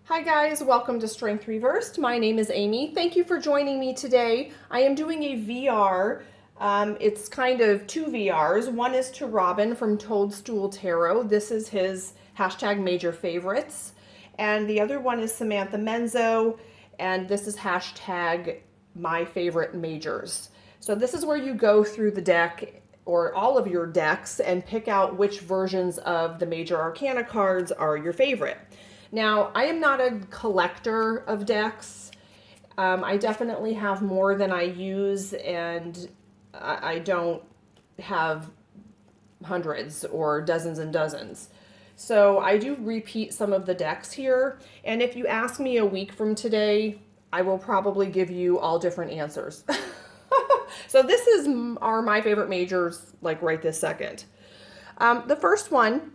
Hi guys, welcome to Strength Reversed. My name is Amy. Thank you for joining me today. I am doing a VR. It's kind of two VRs. One is to Robin from Toadstool Tarot. This is his hashtag major favorites. And the other one is Samantha Menzo, and this is hashtag my favorite majors. So this is where you go through the deck or all of your decks and pick out which versions of the major arcana cards are your favorite. Now, I am not a collector of decks. I definitely have more than I use, and I don't have hundreds or dozens and dozens. So I do repeat some of the decks here, and if you ask me a week from today, I will probably give you all different answers. So this are my favorite majors, like right this second. The first one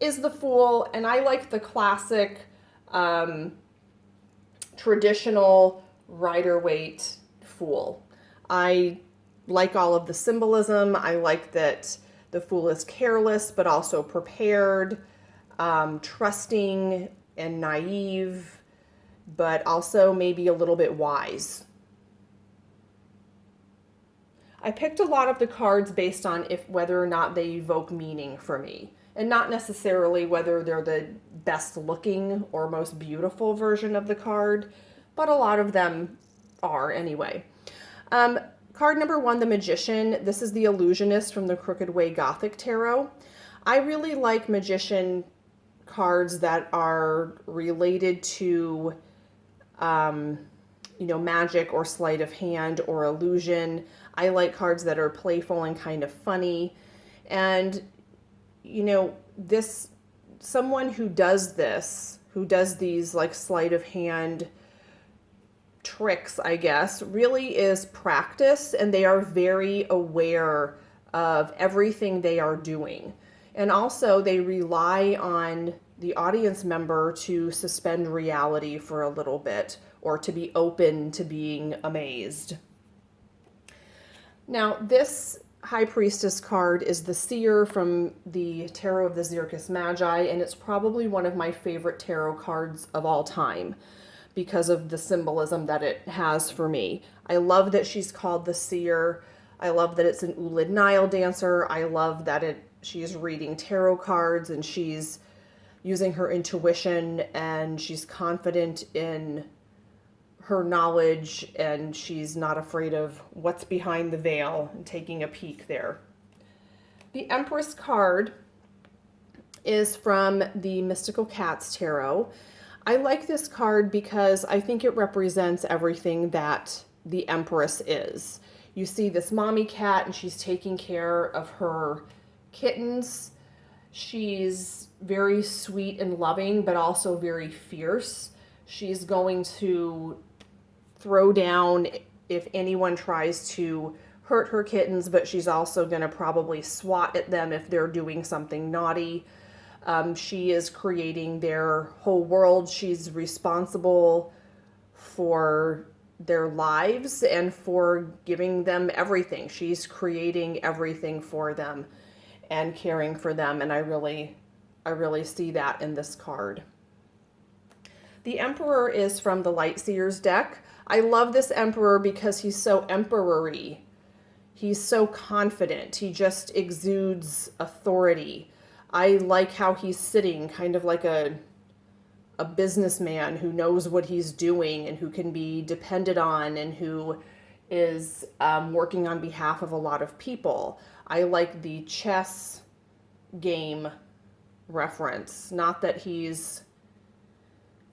is the Fool, and I like the classic traditional Rider-Waite Fool. I like all of the symbolism. I like that the Fool is careless but also prepared, trusting and naive, but also maybe a little bit wise. I picked a lot of the cards based on whether or not they evoke meaning for me, and not necessarily whether they're the best looking or most beautiful version of the card, but a lot of them are anyway. Card number one, the Magician. This is the Illusionist from the Crooked Way Gothic Tarot. I really like Magician cards that are related to magic or sleight of hand or illusion. I like cards that are playful and kind of funny. And, someone who does these like sleight of hand tricks, I guess, really is practice, and they are very aware of everything they are doing. And also they rely on the audience member to suspend reality for a little bit, or to be open to being amazed. Now, this High Priestess card is the Seer from the Tarot of the Zirkus Magi, and it's probably one of my favorite tarot cards of all time because of the symbolism that it has for me. I love that she's called the Seer. I love that it's an Ouled Nile dancer. I love that she's reading tarot cards and she's using her intuition and she's confident in her knowledge, and she's not afraid of what's behind the veil and taking a peek there. The Empress card is from the Mystical Cats Tarot. I like this card because I think it represents everything that the Empress is. You see this mommy cat and she's taking care of her kittens. She's very sweet and loving, but also very fierce. She's going to throw down if anyone tries to hurt her kittens, but she's also going to probably swat at them if they're doing something naughty. She is creating their whole world. She's responsible for their lives and for giving them everything. She's creating everything for them and caring for them, and I really see that in this card. The Emperor is from the Light Seers deck. I love this Emperor because he's so emperor-y. He's so confident. He just exudes authority. I like how he's sitting, kind of like a businessman who knows what he's doing and who can be depended on and who is working on behalf of a lot of people. I like the chess game reference. Not that he's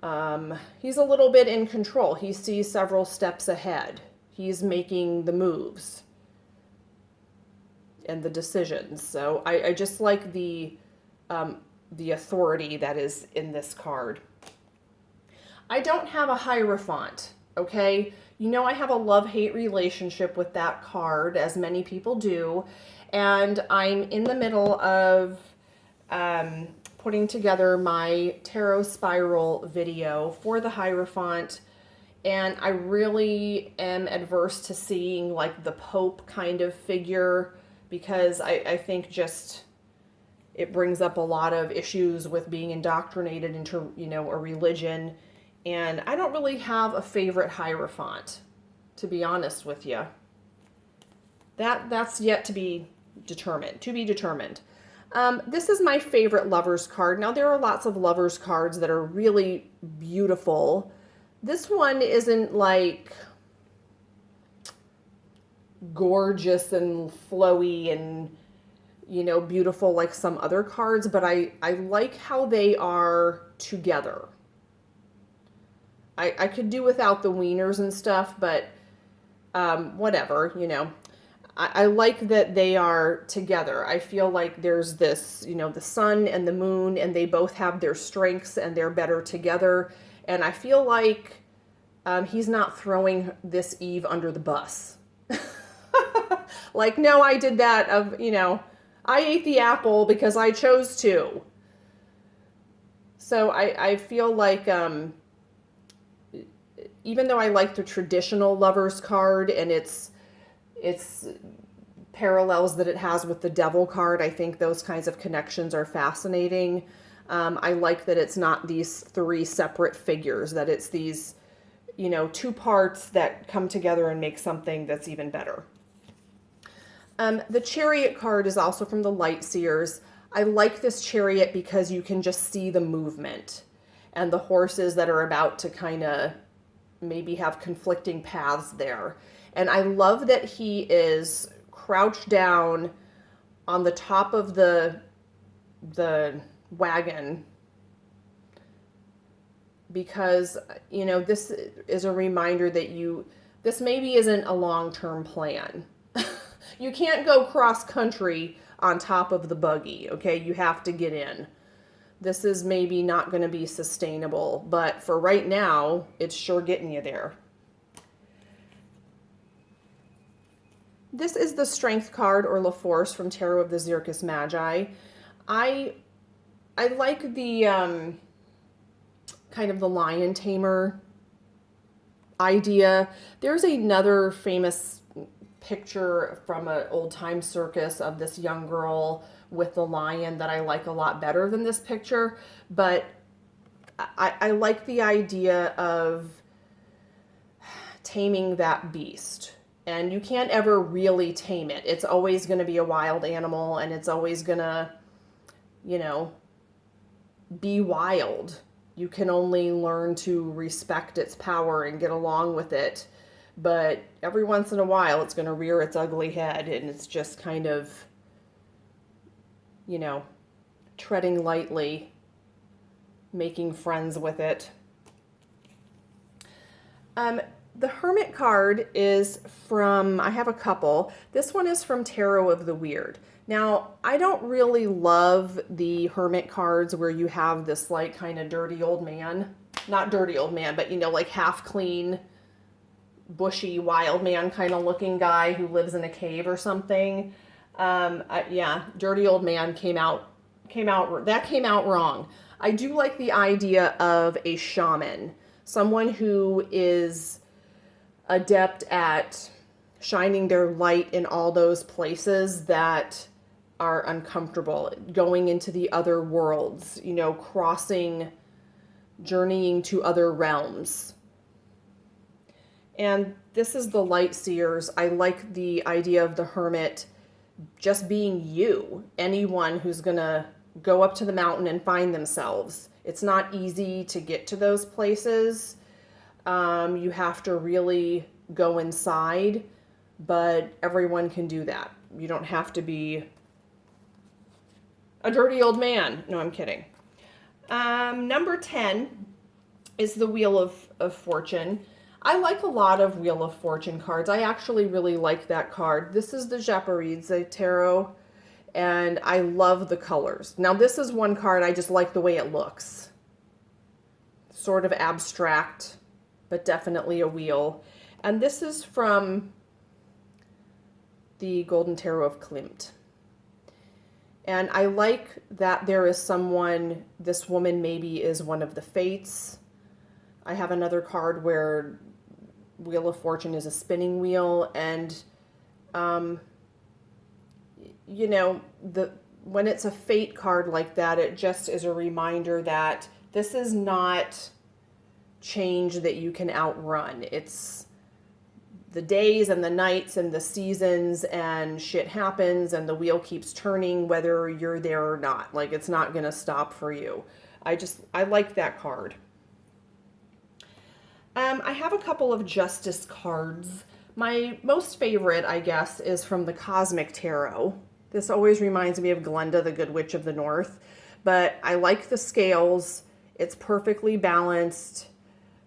a little bit in control. He sees several steps ahead. He's making the moves and the decisions. So I just like the authority that is in this card. I don't have a Hierophant, okay? I have a love-hate relationship with that card, as many people do, and I'm in the middle of putting together my tarot spiral video for the Hierophant, and I really am adverse to seeing like the Pope kind of figure, because I think just It brings up a lot of issues with being indoctrinated into, you know, a religion. And I don't really have a favorite Hierophant, to be honest with you. That's yet to be determined. This is my favorite Lovers card. Now, there are lots of Lovers cards that are really beautiful. This one isn't like gorgeous and flowy and, you know, beautiful like some other cards, but I like how they are together. I could do without the wieners and stuff, but whatever, you know. I like that they are together. I feel like there's this, you know, the sun and the moon, and they both have their strengths and they're better together. And I feel like he's not throwing this Eve under the bus. Like, no, I did that of, you know, I ate the apple because I chose to. So I feel like, even though I like the traditional Lovers card and its parallels that it has with the Devil card, I think those kinds of connections are fascinating. I like that it's not these three separate figures, that it's these, you know, two parts that come together and make something that's even better. The Chariot card is also from the Light Seers. I like this Chariot because you can just see the movement and the horses that are about to kind of maybe have conflicting paths there. And I love that he is crouched down on the top of the wagon, because, you know, this is a reminder that this maybe isn't a long-term plan. You can't go cross country on top of the buggy, okay? You have to get in. This is maybe not going to be sustainable, but for right now, it's sure getting you there. This is the Strength card, or La Force, from Tarot of the Zirkus Magi. I like the kind of the lion tamer idea. There's another famous picture from an old-time circus of this young girl with the lion that I like a lot better than this picture, but I like the idea of taming that beast. And you can't ever really tame it. It's always going to be a wild animal, and it's always going to, you know, be wild. You can only learn to respect its power and get along with it. But every once in a while, it's going to rear its ugly head, and it's just kind of, you know, treading lightly, making friends with it. The Hermit card is from, I have a couple. This one is from Tarot of the Wyrd. Now, I don't really love the Hermit cards where you have this like kind of dirty old man. Not dirty old man, but, you know, like half clean, bushy, wild man kind of looking guy who lives in a cave or something. Yeah, dirty old man came out wrong. I do like the idea of a shaman, someone who is adept at shining their light in all those places that are uncomfortable, going into the other worlds, you know, journeying to other realms. And this is the Light Seers. I like the idea of the hermit just being you, anyone who's gonna go up to the mountain and find themselves. It's not easy to get to those places. You have to really go inside, but everyone can do that. You don't have to be a dirty old man. No, I'm kidding. Number 10 is the Wheel of Fortune. I like a lot of Wheel of Fortune cards. I actually really like that card. This is the Japaridze Tarot, and I love the colors. Now, this is one card I just like the way it looks. Sort of abstract, but definitely a wheel. And this is from the Golden Tarot of Klimt. And I like that there is someone, this woman maybe is one of the fates. I have another card where Wheel of Fortune is a spinning wheel, and you know, when it's a fate card like that, it just is a reminder that this is not change that you can outrun. It's the days and the nights and the seasons, and shit happens and the wheel keeps turning whether you're there or not. Like, it's not going to stop for you. I like that card. I have a couple of Justice cards. My most favorite, I guess, is from the Cosmic Tarot. This always reminds me of Glenda, the Good Witch of the North. But I like the scales. It's perfectly balanced.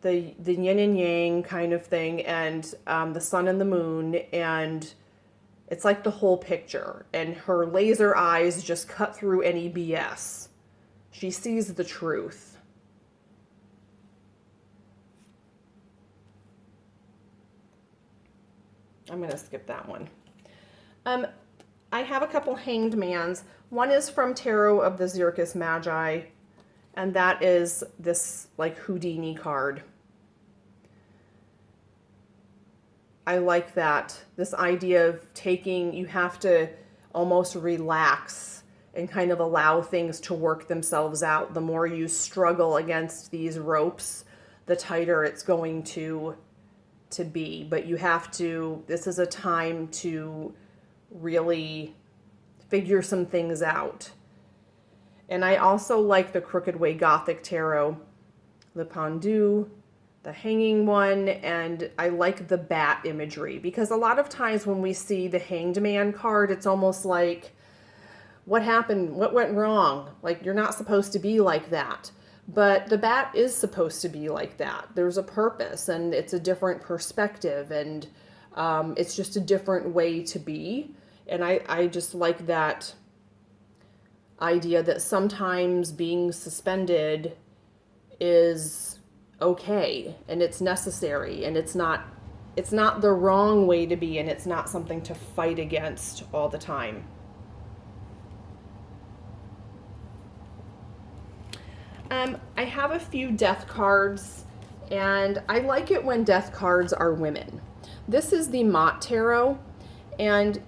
The yin and yang kind of thing, and the sun and the moon, and it's like the whole picture. And her laser eyes just cut through any BS. She sees the truth. I'm going to skip that one. I have a couple Hanged Mans. One is from Tarot of the Zirkus Magi, and that is this like Houdini card. I like that. This idea of you have to almost relax and kind of allow things to work themselves out. The more you struggle against these ropes, the tighter it's going to be. But you have to, this is a time to really figure some things out. And I also like the Crooked Way Gothic Tarot, the Pendu, the hanging one, and I like the bat imagery, because a lot of times when we see the Hanged Man card, it's almost like, what happened? What went wrong? Like, you're not supposed to be like that. But the bat is supposed to be like that. There's a purpose, and it's a different perspective, and it's just a different way to be. And I just like that idea that sometimes being suspended is okay, and it's necessary, and it's not the wrong way to be, and it's not something to fight against all the time. I have a few death cards, and I like it when death cards are women. This is the Maat Tarot, and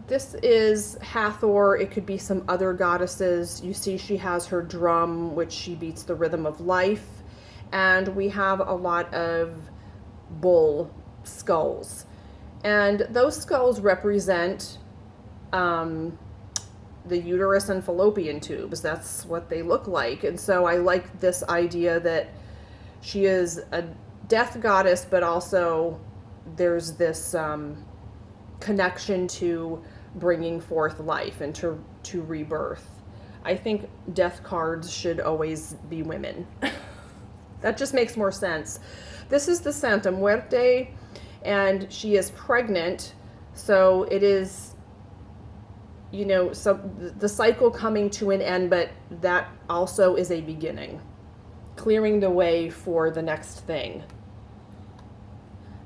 this is Hathor. It could be some other goddesses. You see she has her drum, which she beats the rhythm of life. And we have a lot of bull skulls. And those skulls represent the uterus and fallopian tubes. That's what they look like. And so I like this idea that she is a death goddess, but also there's this connection to bringing forth life and to rebirth. I think death cards should always be women. That just makes more sense. This is the Santa Muerte, and she is pregnant, so it is, so the cycle coming to an end, but that also is a beginning, clearing the way for the next thing.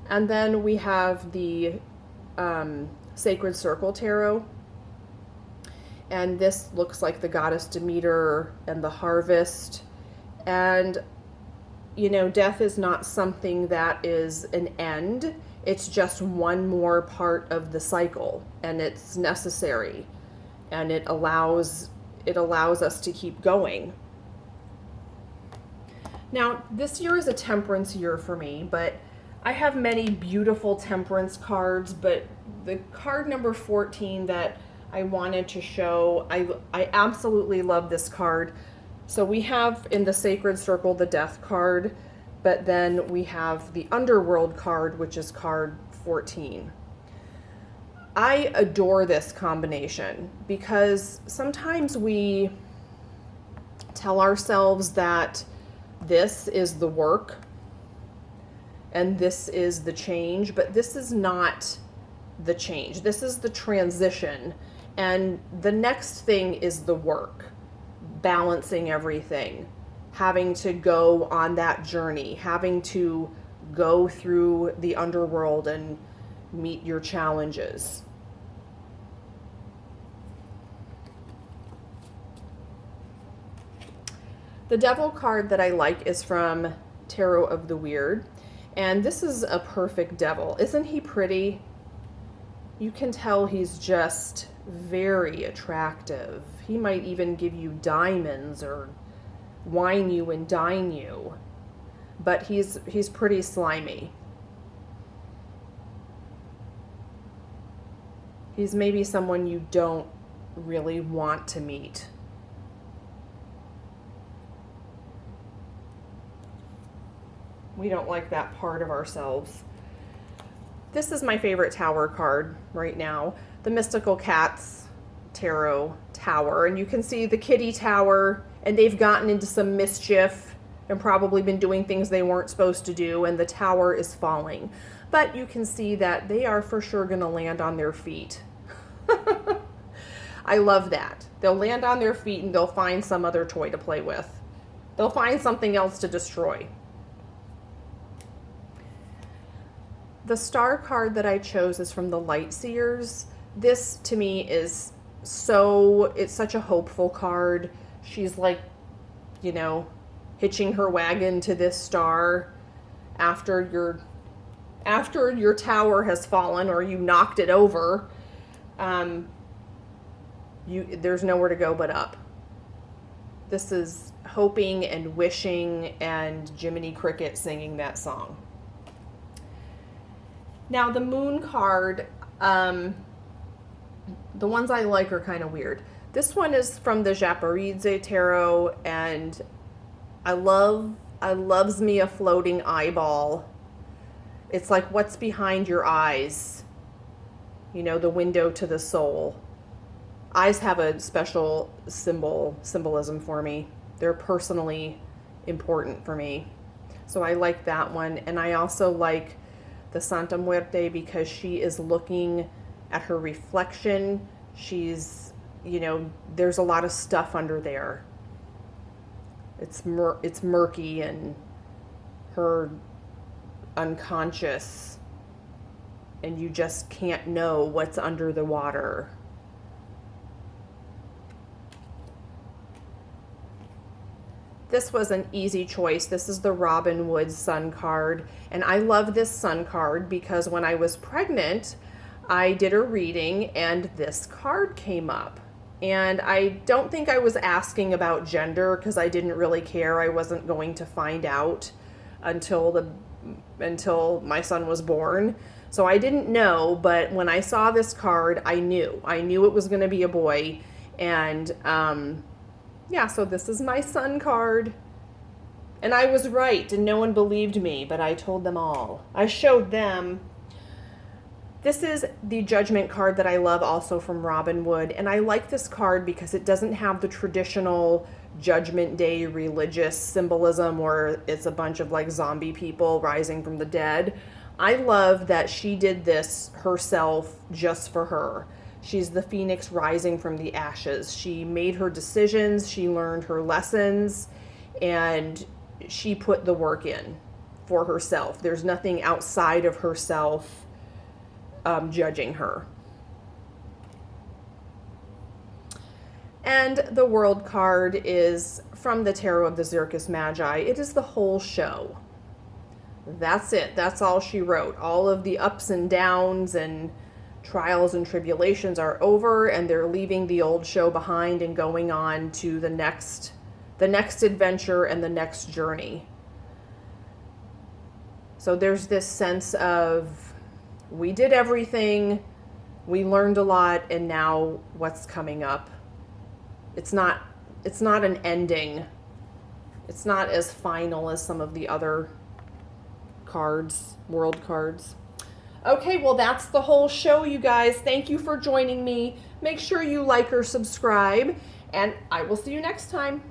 And then we have the Sacred Circle Tarot, and this looks like the goddess Demeter and the harvest. And death is not something that is an end. It's just one more part of the cycle, and it's necessary, and it allows us to keep going. Now, this year is a temperance year for me, but I have many beautiful temperance cards, but the card number 14 that I wanted to show, I absolutely love this card. So we have in the Sacred Circle the Death card, but then we have the Underworld card, which is card 14. I adore this combination because sometimes we tell ourselves that this is the work and this is the change, but this is not the change. This is the transition, and the next thing is the work. Balancing everything, having to go on that journey, having to go through the underworld and meet your challenges. The Devil card that I like is from Tarot of the Wyrd, and this is a perfect devil. Isn't he pretty? You can tell he's just very attractive. He might even give you diamonds or wine you and dine you. But he's pretty slimy. He's maybe someone you don't really want to meet. We don't like that part of ourselves. This is my favorite tower card right now, the Mystical Cats Tarot Tower. And you can see the kitty tower, and they've gotten into some mischief and probably been doing things they weren't supposed to do, and the tower is falling. But you can see that they are for sure going to land on their feet. I love that. They'll land on their feet and they'll find some other toy to play with. They'll find something else to destroy. The star card that I chose is from the Light Seers. This to me is it's such a hopeful card. She's like, you know, hitching her wagon to this star after your tower has fallen or you knocked it over. There's nowhere to go but up. This is hoping and wishing and Jiminy Cricket singing that song. Now the moon card, the ones I like are kind of weird. This one is from the Japaridze Tarot, and I loves me a floating eyeball. It's like what's behind your eyes, you know, the window to the soul. Eyes have a special symbolism for me. They're personally important for me. So I like that one. And I also like the Santa Muerte because she is looking at her reflection. She's, you know, there's a lot of stuff under there. It's murky and her unconscious, and you just can't know what's under the water. This was an easy choice. This is the Robin Wood Sun card. And I love this Sun card because when I was pregnant, I did a reading and this card came up. And I don't think I was asking about gender because I didn't really care. I wasn't going to find out until my son was born. So I didn't know, but when I saw this card, I knew it was going to be a boy. And yeah, so this is my Sun card. And I was right, and no one believed me, but I told them all. I showed them. This is the Judgment card that I love, also from Robin Wood. And I like this card because it doesn't have the traditional Judgment Day religious symbolism where it's a bunch of like zombie people rising from the dead. I love that she did this herself just for her. She's the phoenix rising from the ashes. She made her decisions, she learned her lessons, and she put the work in for herself. There's nothing outside of herself judging her. And the World card is from the Tarot of the Zirkus Magi. It is the whole show. That's it. That's all she wrote. All of the ups and downs and trials and tribulations are over, and they're leaving the old show behind and going on to the next adventure and the next journey. So there's this sense of we did everything, we learned a lot, and now what's coming up? It's not an ending. It's not as final as some of the other cards, world cards. Okay, well, that's the whole show, you guys. Thank you for joining me. Make sure you like or subscribe, and I will see you next time.